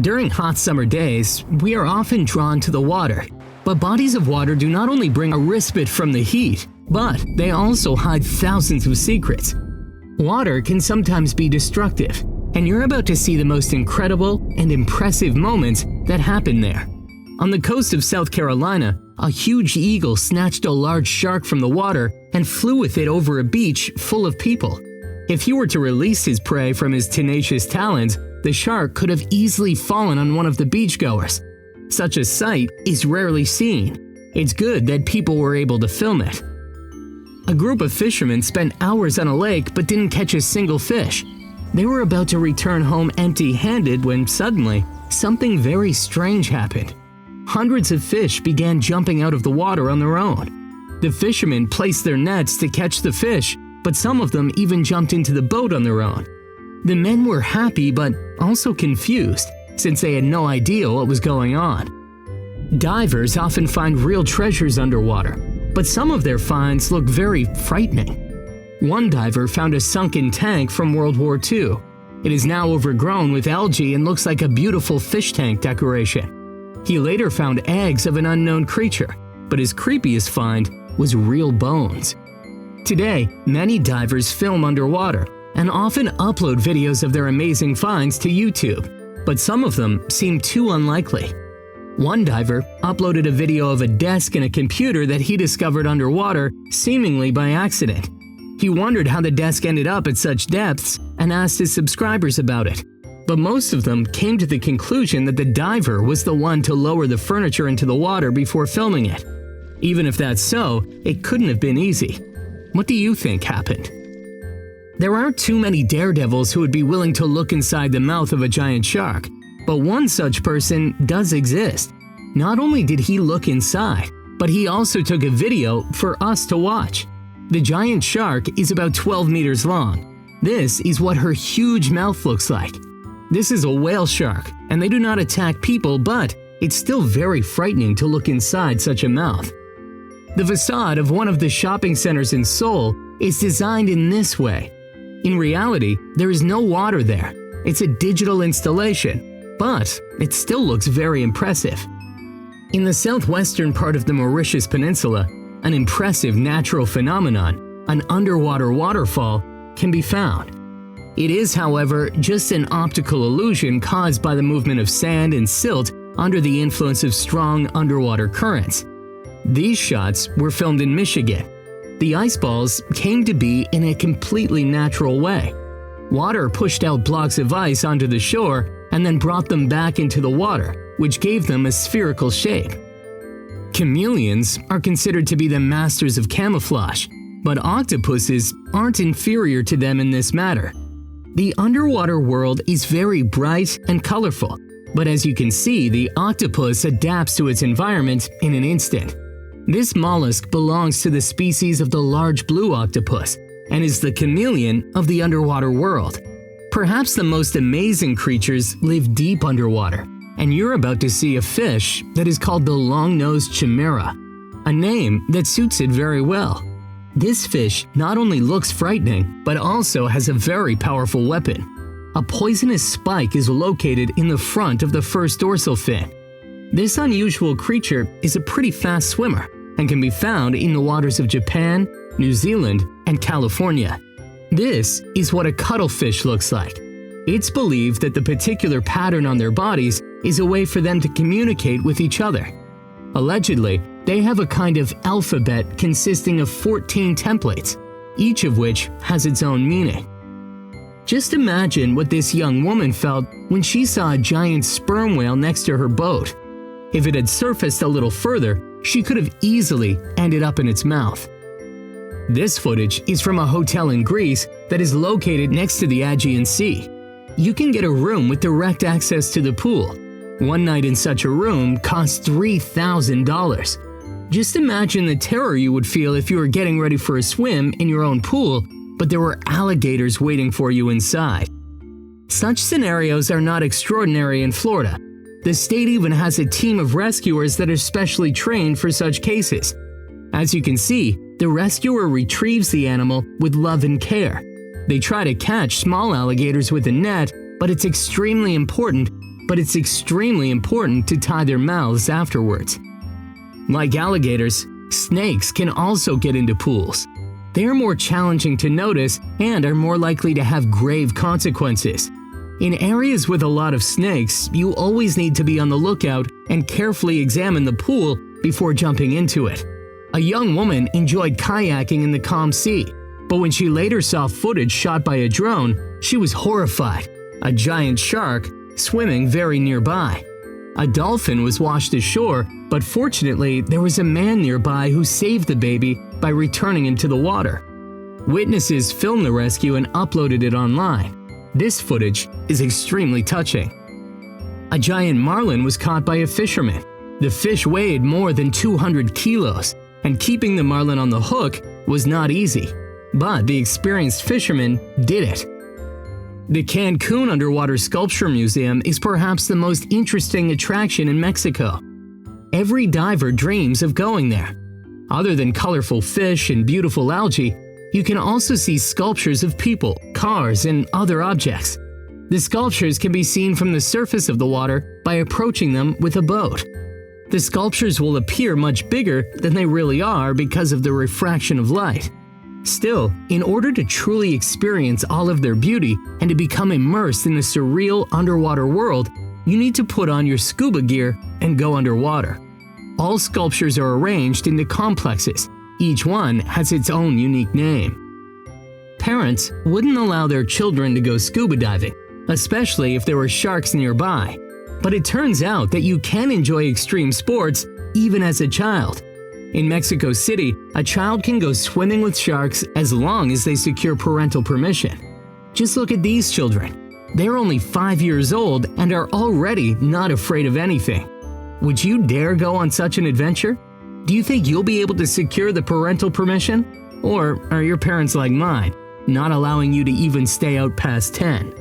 During hot summer days, we are often drawn to the water. But bodies of water do not only bring a respite from the heat, but they also hide thousands of secrets. Water can sometimes be destructive, and you're about to see the most incredible and impressive moments that happen there. On the coast of South Carolina, a huge eagle snatched a large shark from the water and flew with it over a beach full of people. If he were to release his prey from his tenacious talons, the shark could have easily fallen on one of the beachgoers. Such a sight is rarely seen. It's good that people were able to film it. A group of fishermen spent hours on a lake but didn't catch a single fish. They were about to return home empty-handed when suddenly, something very strange happened. Hundreds of fish began jumping out of the water on their own. The fishermen placed their nets to catch the fish, but some of them even jumped into the boat on their own. The men were happy but also confused, since they had no idea what was going on. Divers often find real treasures underwater, but some of their finds look very frightening. One diver found a sunken tank from World War II. It is now overgrown with algae and looks like a beautiful fish tank decoration. He later found eggs of an unknown creature, but his creepiest find was real bones. Today, many divers film underwater and often upload videos of their amazing finds to YouTube, but some of them seem too unlikely. One diver uploaded a video of a desk and a computer that he discovered underwater, seemingly by accident. He wondered how the desk ended up at such depths and asked his subscribers about it. But most of them came to the conclusion that the diver was the one to lower the furniture into the water before filming it. Even if that's so, it couldn't have been easy. What do you think happened? There aren't too many daredevils who would be willing to look inside the mouth of a giant shark, but one such person does exist. Not only did he look inside, but he also took a video for us to watch. The giant shark is about 12 meters long. This is what her huge mouth looks like. This is a whale shark, and they do not attack people, but it's still very frightening to look inside such a mouth. The facade of one of the shopping centers in Seoul is designed in this way. In reality, there is no water there. It's a digital installation, but it still looks very impressive. In the southwestern part of the Mauritius Peninsula, an impressive natural phenomenon, an underwater waterfall, can be found. It is, however, just an optical illusion caused by the movement of sand and silt under the influence of strong underwater currents. These shots were filmed in Michigan. The ice balls came to be in a completely natural way. Water pushed out blocks of ice onto the shore and then brought them back into the water, which gave them a spherical shape. Chameleons are considered to be the masters of camouflage, but octopuses aren't inferior to them in this matter. The underwater world is very bright and colorful, but as you can see, the octopus adapts to its environment in an instant. This mollusk belongs to the species of the large blue octopus and is the chameleon of the underwater world. Perhaps the most amazing creatures live deep underwater, and you're about to see a fish that is called the long-nosed chimera, a name that suits it very well. This fish not only looks frightening, but also has a very powerful weapon. A poisonous spike is located in the front of the first dorsal fin. This unusual creature is a pretty fast swimmer and can be found in the waters of Japan, New Zealand, and California. This is what a cuttlefish looks like. It's believed that the particular pattern on their bodies is a way for them to communicate with each other. Allegedly, they have a kind of alphabet consisting of 14 templates, each of which has its own meaning. Just imagine what this young woman felt when she saw a giant sperm whale next to her boat. If it had surfaced a little further, she could have easily ended up in its mouth. This footage is from a hotel in Greece that is located next to the Aegean Sea. You can get a room with direct access to the pool. One night in such a room costs $3,000. Just imagine the terror you would feel if you were getting ready for a swim in your own pool, but there were alligators waiting for you inside. Such scenarios are not extraordinary in Florida. The state even has a team of rescuers that are specially trained for such cases. As you can see, the rescuer retrieves the animal with love and care. They try to catch small alligators with a net, but it's extremely important but it's extremely important to tie their mouths afterwards. Like alligators, snakes can also get into pools. They are more challenging to notice and are more likely to have grave consequences. In areas with a lot of snakes, you always need to be on the lookout and carefully examine the pool before jumping into it. A young woman enjoyed kayaking in the calm sea, but when she later saw footage shot by a drone, she was horrified. A giant shark swimming very nearby. A dolphin was washed ashore, but fortunately there was a man nearby who saved the baby by returning him to the water. Witnesses filmed the rescue and uploaded it online. This footage is extremely touching. A giant marlin was caught by a fisherman. The fish weighed more than 200 kilos, and keeping the marlin on the hook was not easy. But the experienced fisherman did it. The Cancun Underwater Sculpture Museum is perhaps the most interesting attraction in Mexico. Every diver dreams of going there. Other than colorful fish and beautiful algae, you can also see sculptures of people, cars, and other objects. The sculptures can be seen from the surface of the water by approaching them with a boat. The sculptures will appear much bigger than they really are because of the refraction of light. Still, in order to truly experience all of their beauty and to become immersed in the surreal underwater world, you need to put on your scuba gear and go underwater. All sculptures are arranged into complexes. Each one has its own unique name. Parents wouldn't allow their children to go scuba diving, especially if there were sharks nearby. But it turns out that you can enjoy extreme sports even as a child. In Mexico City, a child can go swimming with sharks as long as they secure parental permission. Just look at these children. They're only 5 years old and are already not afraid of anything. Would you dare go on such an adventure? Do you think you'll be able to secure the parental permission? Or are your parents like mine, not allowing you to even stay out past 10?